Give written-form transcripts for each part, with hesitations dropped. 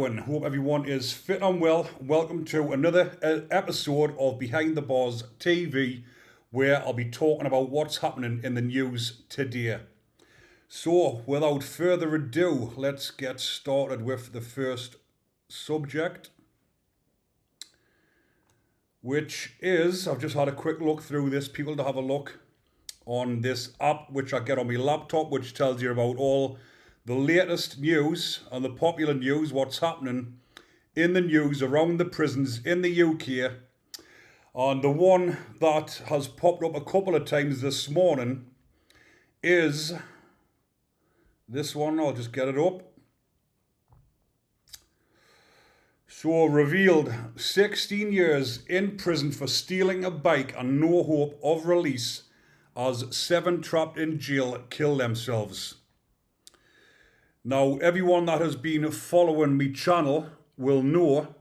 And hope everyone is fit and well. Welcome to another episode of Behind the Bars TV, where I'll be talking about what's happening in the news today. So, without further ado, let's get started with the first subject, which is, I've just had a quick look through this, people to have a look on this app which I get on my laptop, which tells you about all the latest news and the popular news, what's happening in the news around the prisons in the UK. And the one that has popped up a couple of times this morning is this one. I'll just get it up. So, revealed 16 years in prison for stealing a bike and no hope of release as 7 trapped in jail kill themselves. Now, everyone that has been following my channel will know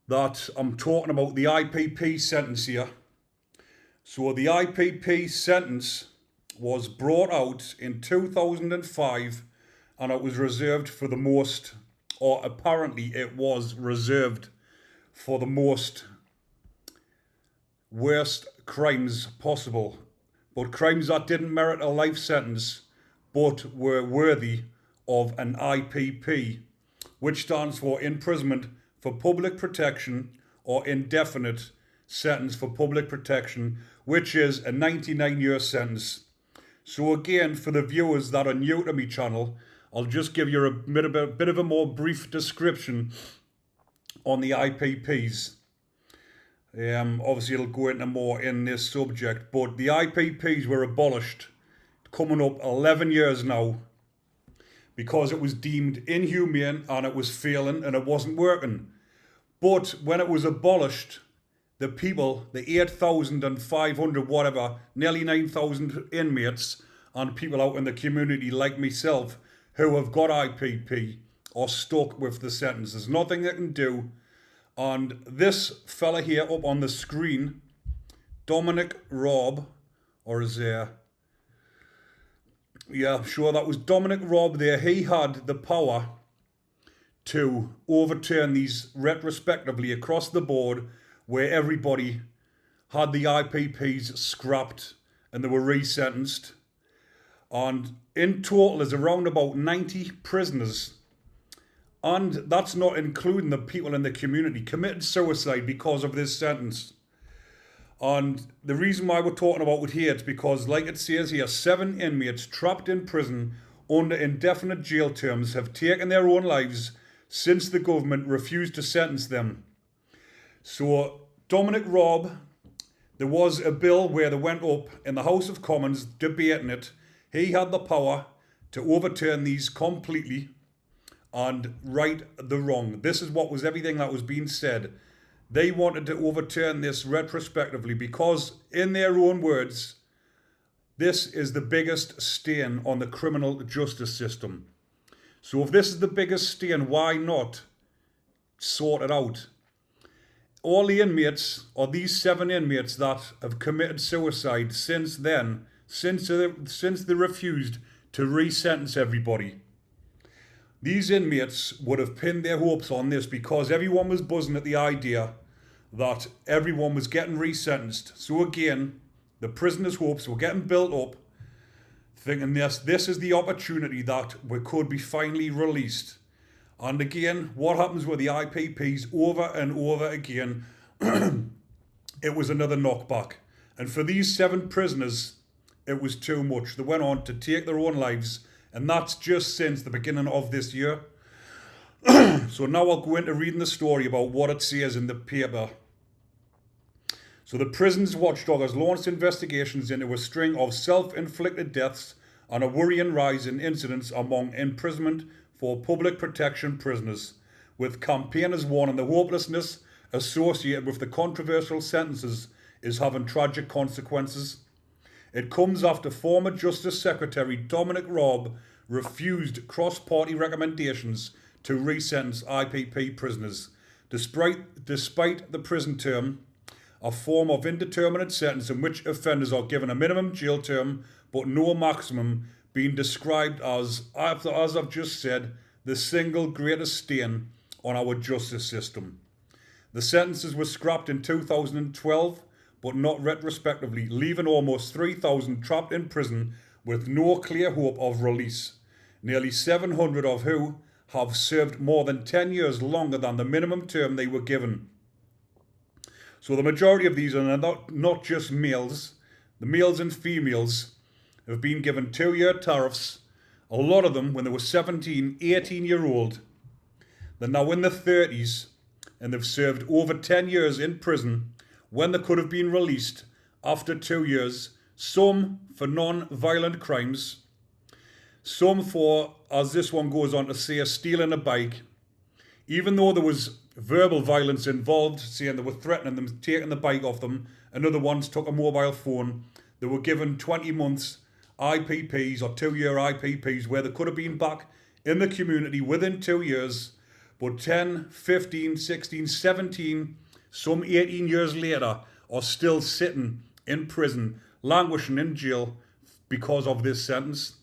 that I'm talking about the IPP sentence here. So the IPP sentence was brought out in 2005 and it was reserved for the most, or apparently it was reserved for the most worst crimes possible. But crimes that didn't merit a life sentence but were worthy of an IPP, which stands for imprisonment for public protection or indefinite sentence for public protection, which is a 99-year sentence. So again, for the viewers that are new to my channel, I'll just give you a bit of a more brief description on the IPPs. Obviously, it'll go into more in this subject, but the IPPs were abolished coming up 11 years now because it was deemed inhumane and it was failing and it wasn't working. But when it was abolished, the people, the 8,500 whatever, nearly 9,000 inmates and people out in the community like myself who have got IPP are stuck with the sentence. There's nothing they can do. And this fella here up on the screen, Dominic Raab, or is there... Yeah, I'm sure that was Dominic Raab there. He had the power to overturn these retrospectively across the board, where everybody had the IPPs scrapped and they were resentenced. And in total, there's around about 90 prisoners, and that's not including the people in the community, committed suicide because of this sentence. And the reason why we're talking about it here is because, like it says here, 7 inmates trapped in prison under indefinite jail terms have taken their own lives since the government refused to sentence them. So, Dominic Raab, there was a bill where they went up in the House of Commons debating it. He had the power to overturn these completely and right the wrong. This is what was everything that was being said. They wanted to overturn this retrospectively because, in their own words, this is the biggest stain on the criminal justice system. So if this is the biggest stain, why not sort it out? All the inmates, or these 7 inmates that have committed suicide since then, since they refused to re-sentence everybody, these inmates would have pinned their hopes on this because everyone was buzzing at the idea that everyone was getting resentenced. So again, the prisoners' hopes were getting built up, thinking this is the opportunity that we could be finally released. And again, what happens with the IPPs over and over again, it was another knockback. And for these 7 prisoners, it was too much. They went on to take their own lives, and that's just since the beginning of this year. So now I'll go into reading the story about what it says in the paper. So the prison's watchdog has launched investigations into a string of self-inflicted deaths and a worrying rise in incidents among imprisonment for public protection prisoners, with campaigners warning the hopelessness associated with the controversial sentences is having tragic consequences. It comes after former Justice Secretary Dominic Raab refused cross-party recommendations to re-sentence IPP prisoners, despite the prison term, a form of indeterminate sentence in which offenders are given a minimum jail term but no maximum, being described as I've just said, the single greatest stain on our justice system. The sentences were scrapped in 2012, but not retrospectively, leaving almost 3,000 trapped in prison with no clear hope of release, nearly 700 of who have served more than 10 years longer than the minimum term they were given. So the majority of these are not just males. The males and females have been given 2-year tariffs, a lot of them when they were 17, 18-year-old. They're now in their 30s and they've served over 10 years in prison when they could have been released after 2 years, some for non-violent crimes, some for, as this one goes on to say, stealing a bike, even though there was verbal violence involved, saying they were threatening them, taking the bike off them, and other ones took a mobile phone. They were given 20 months IPPs or 2-year IPPs where they could have been back in the community within 2 years, but 10, 15, 16, 17, some 18 years later are still sitting in prison, languishing in jail because of this sentence.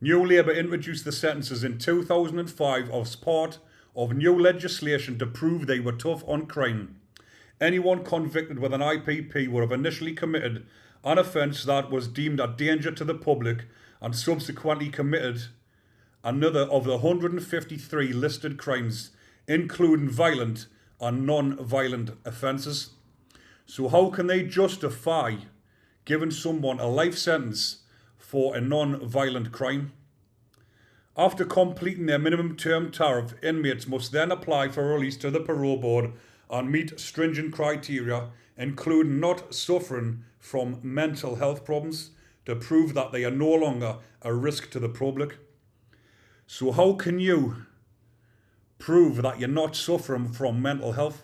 New Labour introduced the sentences in 2005 as part of new legislation to prove they were tough on crime. Anyone convicted with an IPP would have initially committed an offence that was deemed a danger to the public and subsequently committed another of the 153 listed crimes, including violent and non-violent offences. So how can they justify giving someone a life sentence for a non-violent crime? After completing their minimum term tariff, inmates must then apply for release to the parole board and meet stringent criteria, including not suffering from mental health problems, to prove that they are no longer a risk to the public. So how can you prove that you're not suffering from mental health?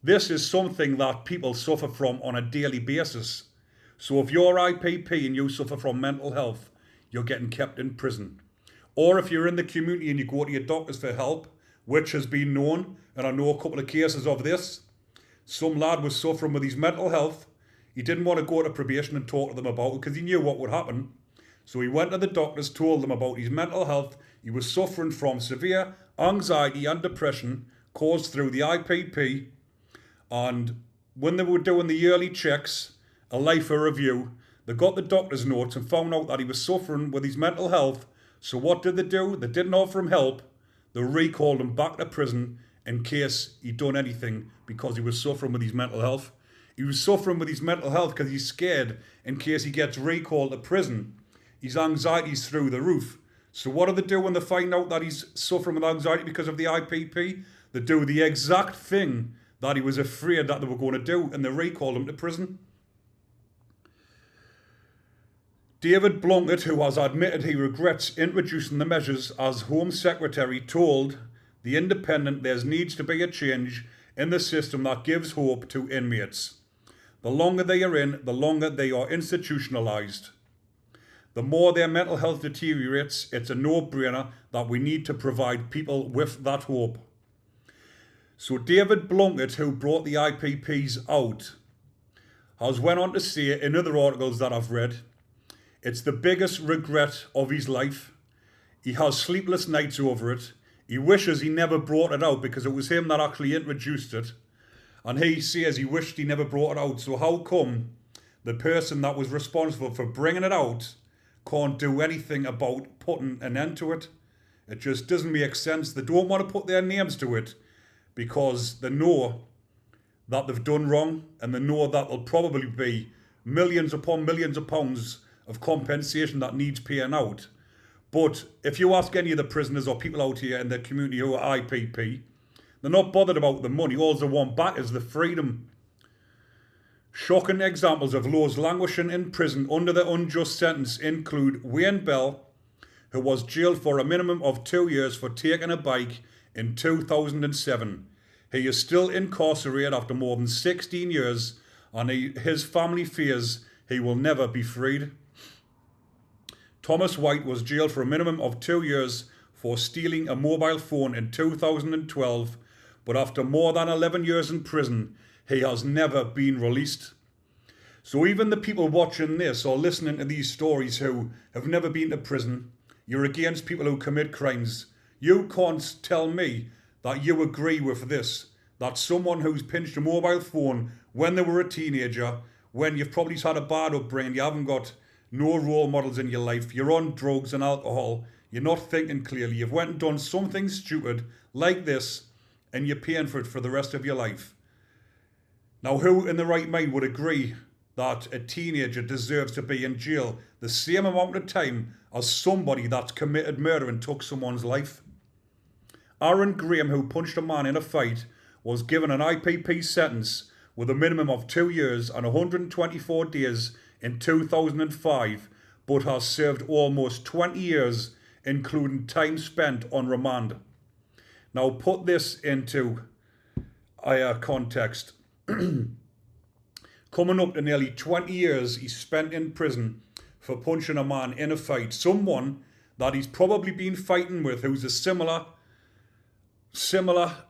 This is something that people suffer from on a daily basis. So if you're IPP and you suffer from mental health, you're getting kept in prison. Or if you're in the community and you go to your doctors for help, which has been known, and I know a couple of cases of this, some lad was suffering with his mental health. He didn't want to go to probation and talk to them about it because he knew what would happen. So he went to the doctors, told them about his mental health. He was suffering from severe anxiety and depression caused through the IPP. And when they were doing the yearly checks, a life review, they got the doctor's notes and found out that he was suffering with his mental health. So what did they do? They didn't offer him help. They recalled him back to prison in case he'd done anything because he was suffering with his mental health. He was suffering with his mental health because he's scared in case he gets recalled to prison. His anxiety's through the roof. So what do they do when they find out that he's suffering with anxiety because of the IPP? They do the exact thing that he was afraid that they were going to do, and they recall him to prison. David Blunkett, who has admitted he regrets introducing the measures as Home Secretary, told The Independent there needs to be a change in the system that gives hope to inmates. The longer they are in, the longer they are institutionalised. The more their mental health deteriorates, it's a no-brainer that we need to provide people with that hope. So David Blunkett, who brought the IPPs out, has went on to say in other articles that I've read, it's the biggest regret of his life. He has sleepless nights over it. He wishes he never brought it out because it was him that actually introduced it. And he says he wished he never brought it out. So how come the person that was responsible for bringing it out can't do anything about putting an end to it? It just doesn't make sense. They don't want to put their names to it because they know that they've done wrong, and they know that there'll probably be millions upon millions of pounds of compensation that needs paying out. But if you ask any of the prisoners or people out here in the community who are IPP, they're not bothered about the money. All they want back is the freedom. Shocking examples of those languishing in prison under the unjust sentence include Wayne Bell, who was jailed for a minimum of 2 years for taking a bike in 2007. He is still incarcerated after more than 16 years, and his family fears he will never be freed. Thomas White was jailed for a minimum of 2 years for stealing a mobile phone in 2012, but after more than 11 years in prison, he has never been released. So even the people watching this or listening to these stories who have never been to prison, you're against people who commit crimes. You can't tell me that you agree with this, that someone who's pinched a mobile phone when they were a teenager, when you've probably had a bad upbringing, you haven't got no role models in your life, you're on drugs and alcohol, you're not thinking clearly, you've went and done something stupid like this, and you're paying for it for the rest of your life. Now, who in the right mind would agree that a teenager deserves to be in jail the same amount of time as somebody that's committed murder and took someone's life? Aaron Graham, who punched a man in a fight, was given an IPP sentence with a minimum of 2 years and 124 days in 2005, but has served almost 20 years, including time spent on remand. Now put this into context. Coming up to nearly 20 years he spent in prison for punching a man in a fight. Someone that he's probably been fighting with who's a similar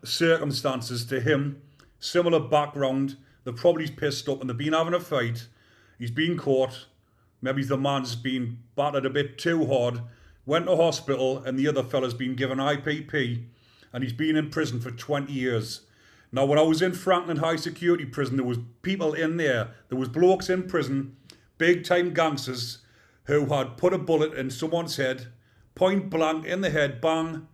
circumstances to him, similar background. They're probably pissed up and they've been having a fight. He's been caught. Maybe the man's been battered a bit too hard. Went to hospital and the other fella's been given IPP and he's been in prison for 20 years. Now, when I was in Franklin High Security Prison, there was people in there. There was blokes in prison, big-time gangsters, who had put a bullet in someone's head, point blank in the head, bang,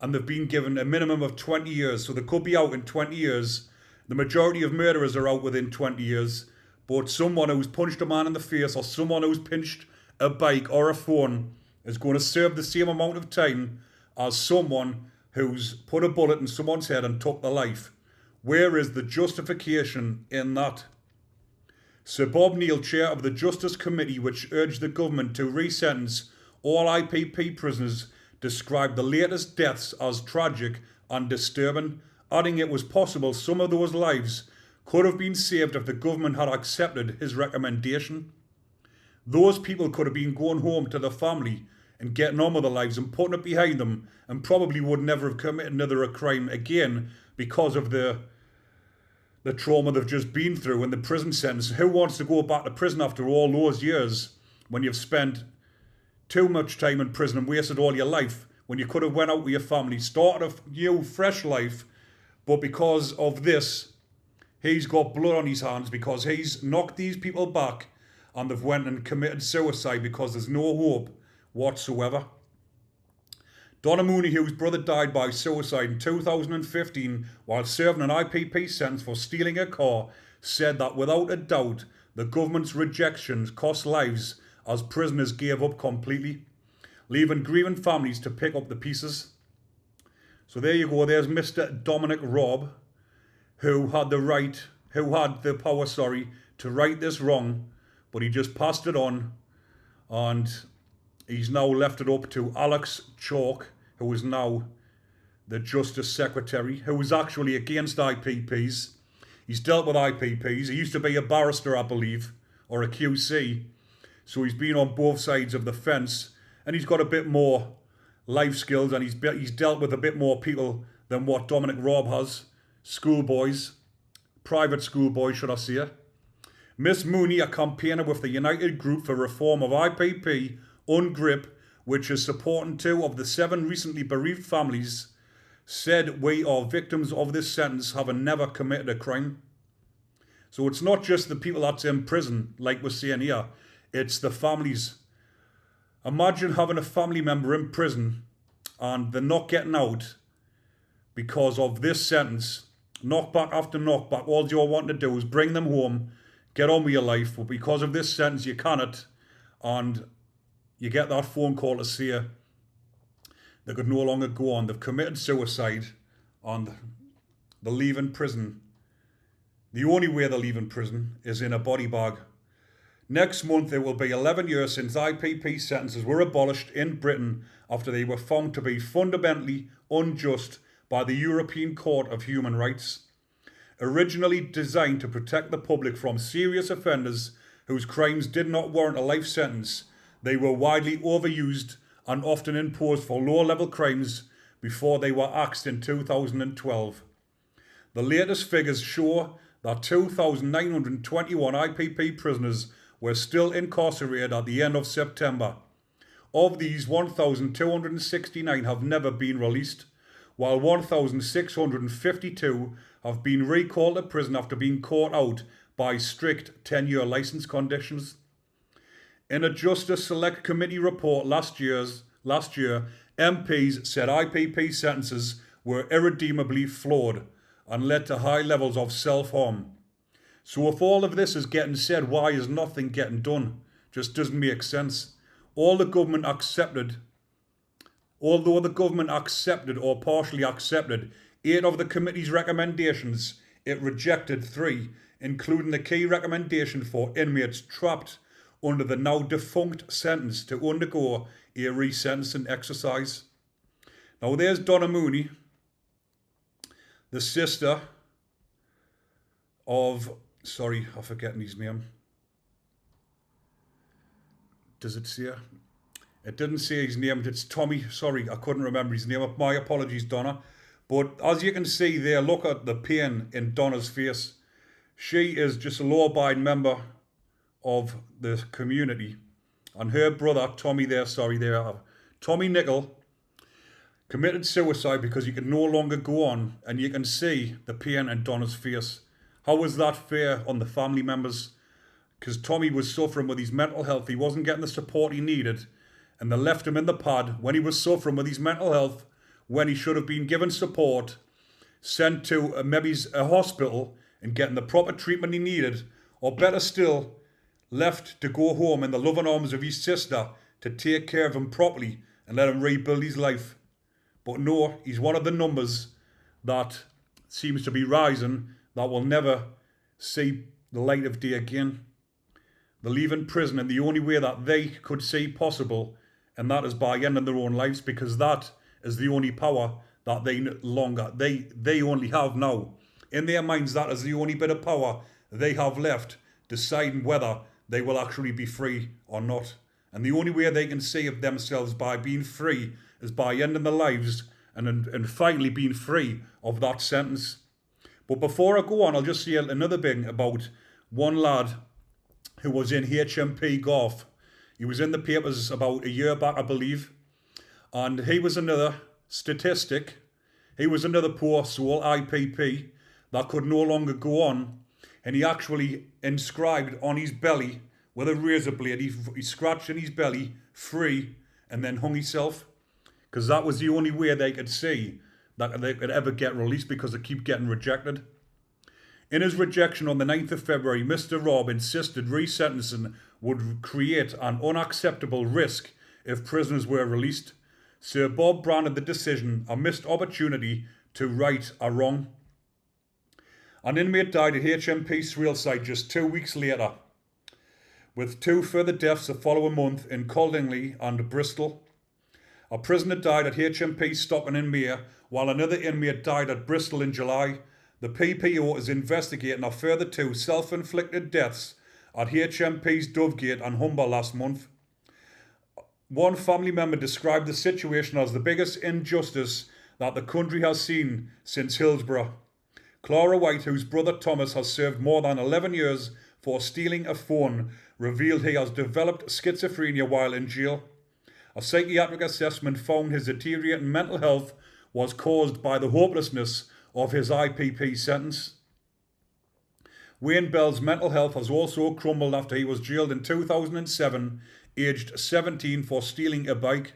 and they've been given a minimum of 20 years. So they could be out in 20 years. The majority of murderers are out within 20 years. But someone who's punched a man in the face or someone who's pinched a bike or a phone is going to serve the same amount of time as someone who's put a bullet in someone's head and took their life. Where is the justification in that? Sir Bob Neill, chair of the Justice Committee, which urged the government to re-sentence all IPP prisoners, described the latest deaths as tragic and disturbing, adding it was possible some of those lives could have been saved if the government had accepted his recommendation. Those people could have been going home to their family and getting on with their lives and putting it behind them and probably would never have committed another crime again because of the trauma they've just been through and the prison sentence. Who wants to go back to prison after all those years when you've spent too much time in prison and wasted all your life when you could have went out with your family, started a new, fresh life, but because of this, he's got blood on his hands because he's knocked these people back and they've went and committed suicide because there's no hope whatsoever. Donna Mooney, whose brother died by suicide in 2015 while serving an IPP sentence for stealing a car, said that without a doubt the government's rejections cost lives as prisoners gave up completely, leaving grieving families to pick up the pieces. So there you go, there's Mr. Dominic Raab, who had the power to right this wrong, but he just passed it on, and he's now left it up to Alex Chalk, who is now the Justice Secretary, who was actually against IPPs. He's dealt with IPPs. He used to be a barrister, I believe, or a QC. So he's been on both sides of the fence, and he's got a bit more life skills, and he's dealt with a bit more people than what Dominic Raab has. Schoolboys, private schoolboys, should I say. Miss Mooney, a campaigner with the United Group for Reform of IPP, UNGRIP, which is supporting 2 of the 7 recently bereaved families, said we are victims of this sentence having never committed a crime. So it's not just the people that's in prison, like we're saying here, it's the families. Imagine having a family member in prison and they're not getting out because of this sentence. Knockback after knockback, all you're wanting to do is bring them home, get on with your life, but because of this sentence you cannot, and you get that phone call to say they could no longer go on. They've committed suicide and they're leaving prison. The only way they're leaving prison is in a body bag. Next month it will be 11 years since IPP sentences were abolished in Britain after they were found to be fundamentally unjust by the European Court of Human Rights. Originally designed to protect the public from serious offenders whose crimes did not warrant a life sentence, they were widely overused and often imposed for low-level crimes before they were axed in 2012. The latest figures show that 2,921 IPP prisoners were still incarcerated at the end of September. Of these, 1,269 have never been released, while 1,652 have been recalled to prison after being caught out by strict 10-year licence conditions. In a Justice Select Committee report last year, MPs said IPP sentences were irredeemably flawed and led to high levels of self-harm. So if all of this is getting said, why is nothing getting done? Just doesn't make sense. Although the government accepted or partially accepted 8 of the committee's recommendations, it rejected 3, including the key recommendation for inmates trapped under the now defunct sentence to undergo a resentencing exercise. Now there's Donna Mooney, the sister of, sorry, I'm forgetting his name. Does it say? It didn't say his name. It's Tommy. Sorry, I couldn't remember his name. My apologies, Donna. But as you can see there, look at the pain in Donna's face. She is just a law-abiding member of the community. And her brother, Tommy Tommy Nickel, committed suicide because he could no longer go on. And you can see the pain in Donna's face. How was that fair on the family members? Because Tommy was suffering with his mental health. He wasn't getting the support he needed. And they left him in the pad when he was suffering with his mental health, when he should have been given support, sent to maybe a hospital and getting the proper treatment he needed, or better still, left to go home in the loving arms of his sister to take care of him properly and let him rebuild his life. But no, he's one of the numbers that seems to be rising that will never see the light of day again. They leave in prison in the only way that they could see possible, and that is by ending their own lives, because that is the only power that they only have now. In their minds, that is the only bit of power they have left, deciding whether they will actually be free or not. And the only way they can save themselves by being free is by ending their lives and finally being free of that sentence. But before I go on, I'll just say another thing about one lad who was in HMP Golf. He was in the papers about a year back, I believe. And he was another statistic. He was another poor soul, IPP, that could no longer go on. And he actually inscribed on his belly with a razor blade. He scratched in his belly, free, and then hung himself. Because that was the only way they could see that they could ever get released, because they keep getting rejected. In his rejection on the 9th of February, Mr. Robb insisted resentencing would create an unacceptable risk if prisoners were released. Sir Bob branded the decision a missed opportunity to right a wrong. An inmate died at HMP Swaleside just 2 weeks later, with 2 further deaths the following month in Coldingley and Bristol. A prisoner died at HMP Stocking in May, while another inmate died at Bristol in July. The PPO is investigating a further 2 self-inflicted deaths at HMP's Dovegate and Humber last month. One family member described the situation as the biggest injustice that the country has seen since Hillsborough. Clara White, whose brother Thomas has served more than 11 years for stealing a phone, revealed he has developed schizophrenia while in jail. A psychiatric assessment found his deteriorating mental health was caused by the hopelessness of his IPP sentence. Wayne Bell's mental health has also crumbled after he was jailed in 2007, aged 17, for stealing a bike.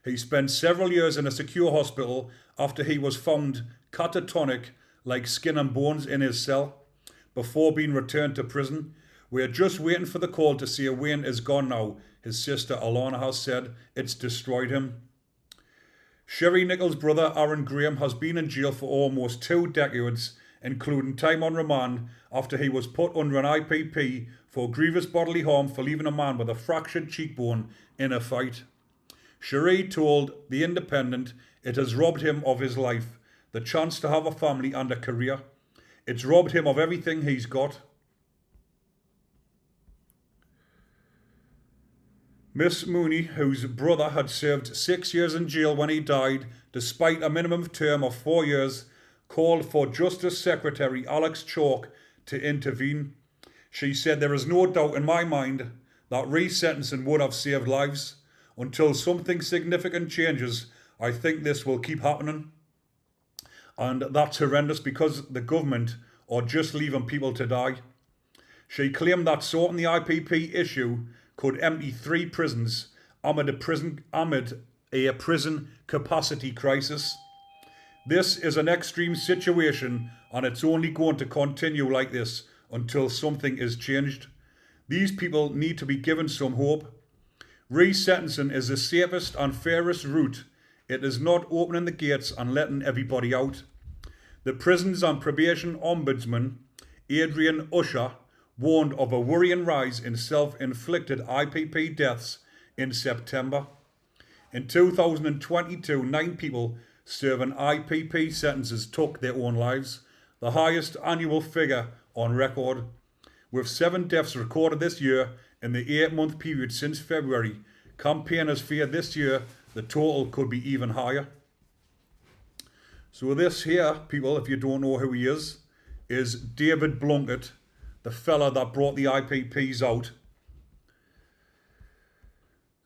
He spent several years in a secure hospital after he was found catatonic, like skin and bones, in his cell, before being returned to prison. "We are just waiting for the call to say Wayne is gone now," his sister Alana has said. "It's destroyed him." Sherry Nichols' brother Aaron Graham has been in jail for almost 2 decades, including time on remand after he was put under an IPP for grievous bodily harm for leaving a man with a fractured cheekbone in a fight. Sherry told The Independent it has robbed him of his life, the chance to have a family and a career. It's robbed him of everything he's got. Miss Mooney, whose brother had served 6 years in jail when he died, despite a minimum term of 4 years, called for Justice Secretary Alex Chalk to intervene. She said, "There is no doubt in my mind that resentencing would have saved lives. Until something significant changes, I think this will keep happening. And that's horrendous because the government are just leaving people to die. She claimed that sorting the IPP issue could empty 3 prisons amid a prison capacity crisis. This is an extreme situation and it's only going to continue like this until something is changed. These people need to be given some hope. Resentencing is the safest and fairest route. It is not opening the gates and letting everybody out. The Prisons and Probation Ombudsman, Adrian Usher, warned of a worrying rise in self-inflicted IPP deaths in September. In 2022, 9 people serving IPP sentences took their own lives, the highest annual figure on record. With 7 deaths recorded this year in the 8-month period since February, campaigners fear this year the total could be even higher. So this here, people, if you don't know who he is David Blunkett, the fella that brought the IPPs out.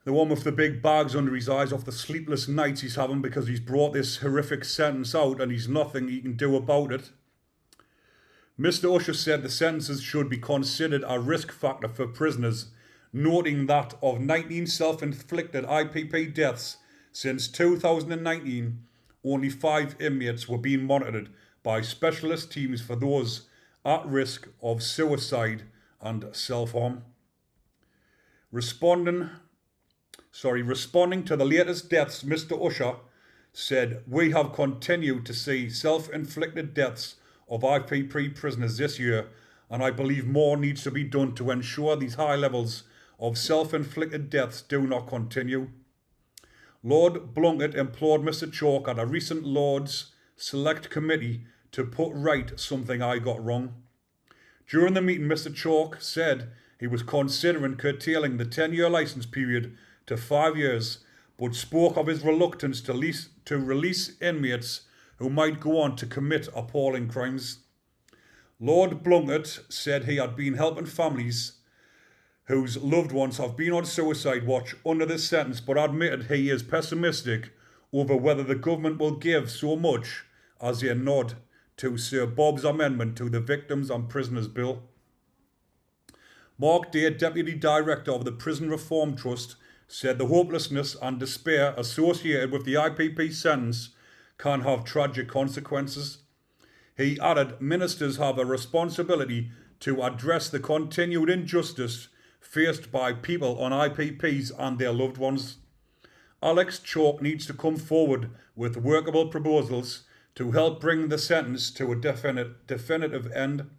The one with the big bags under his eyes off the sleepless nights he's having because he's brought this horrific sentence out and he's nothing he can do about it. Mr. Usher said the sentences should be considered a risk factor for prisoners, noting that of 19 self-inflicted IPP deaths since 2019, only 5 inmates were being monitored by specialist teams for those at risk of suicide and self-harm. Responding to the latest deaths, Mr. Usher said, "We have continued to see self-inflicted deaths of IPP prisoners this year, and I believe more needs to be done to ensure these high levels of self-inflicted deaths do not continue." Lord Blunkett implored Mr. Chalk at a recent Lords Select Committee to put right something I got wrong. During the meeting, Mr. Chalk said he was considering curtailing the 10-year licence period to 5 years, but spoke of his reluctance to release inmates who might go on to commit appalling crimes. Lord Blunkett said he had been helping families whose loved ones have been on suicide watch under this sentence, but admitted he is pessimistic over whether the government will give so much as a nod to Sir Bob's amendment to the Victims and Prisoners Bill. Mark Day, Deputy Director of the Prison Reform Trust, said the hopelessness and despair associated with the IPP sentence can have tragic consequences. He added, ministers have a responsibility to address the continued injustice faced by people on IPPs and their loved ones. Alex Chalk needs to come forward with workable proposals to help bring the sentence to a definitive end.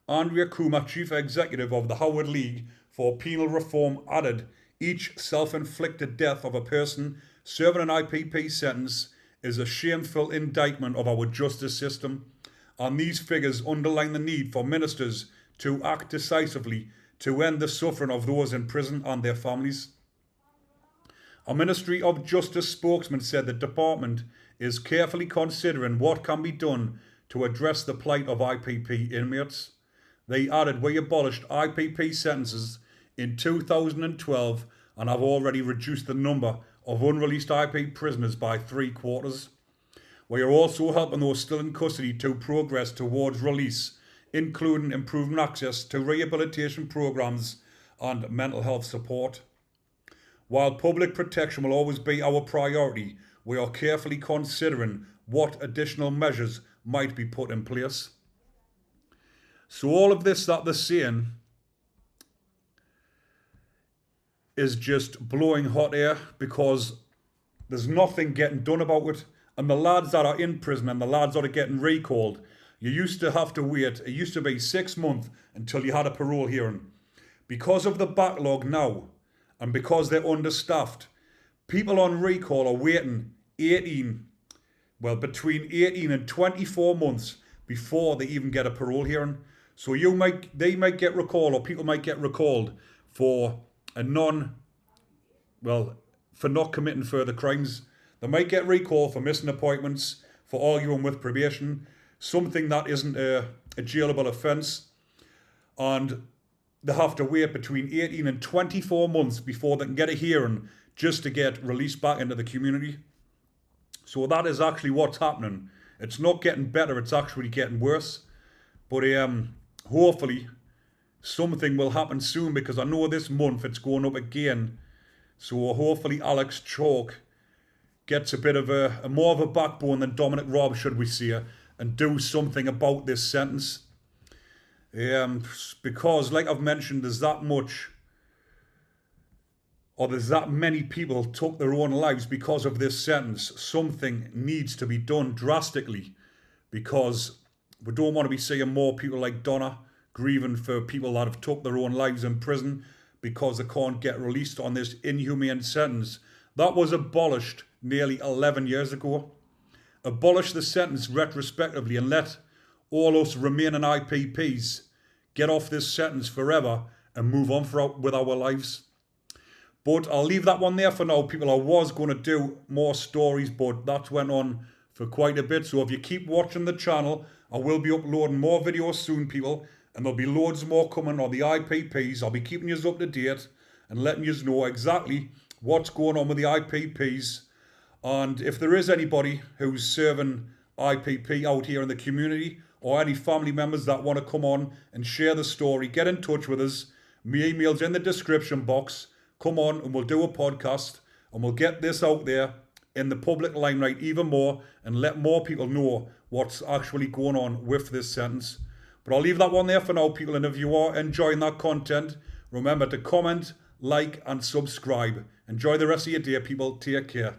Andrea Kuma, Chief Executive of the Howard League for Penal Reform, added, each self-inflicted death of a person serving an IPP sentence is a shameful indictment of our justice system, and these figures underline the need for ministers to act decisively to end the suffering of those in prison and their families. A Ministry of Justice spokesman said the department is carefully considering what can be done to address the plight of IPP inmates. They added, we abolished IPP sentences in 2012 and have already reduced the number of unreleased IPP prisoners by 3/4. We are also helping those still in custody to progress towards release, including improving access to rehabilitation programs and mental health support. While public protection will always be our priority, we are carefully considering what additional measures might be put in place. So all of this that they're saying is just blowing hot air because there's nothing getting done about it. And the lads that are in prison and the lads that are getting recalled, you used to have to wait. It used to be 6 months until you had a parole hearing. Because of the backlog now and because they're understaffed, people on recall are waiting between 18 and 24 months before they even get a parole hearing. So they might get recalled, or people might get recalled for for not committing further crimes. They might get recalled for missing appointments, for arguing with probation, something that isn't a jailable offence, and they have to wait between 18 and 24 months before they can get a hearing just to get released back into the community. So that is actually what's happening. It's not getting better, it's actually getting worse. But hopefully something will happen soon, because I know this month it's going up again. So hopefully Alex Chalk gets a bit of a more of a backbone than Dominic Robb, should we say, and do something about this sentence. Because, like I've mentioned, there's that many people took their own lives because of this sentence. Something needs to be done drastically, because we don't want to be seeing more people like Donna grieving for people that have took their own lives in prison because they can't get released on this inhumane sentence. That was abolished nearly 11 years ago. Abolish the sentence retrospectively and let all us remaining IPPs get off this sentence forever and move on with our lives. But I'll leave that one there for now, people. I was going to do more stories, but that went on for quite a bit. So if you keep watching the channel, I will be uploading more videos soon, people. And there'll be loads more coming on the IPPs. I'll be keeping you up to date and letting you know exactly what's going on with the IPPs. And if there is anybody who's serving IPP out here in the community, or any family members that want to come on and share the story, get in touch with us. My email's in the description box. Come on and we'll do a podcast and we'll get this out there in the public limelight even more and let more people know what's actually going on with this sentence. But I'll leave that one there for now, people. And if you are enjoying that content, remember to comment, like and subscribe. Enjoy the rest of your day, people. Take care.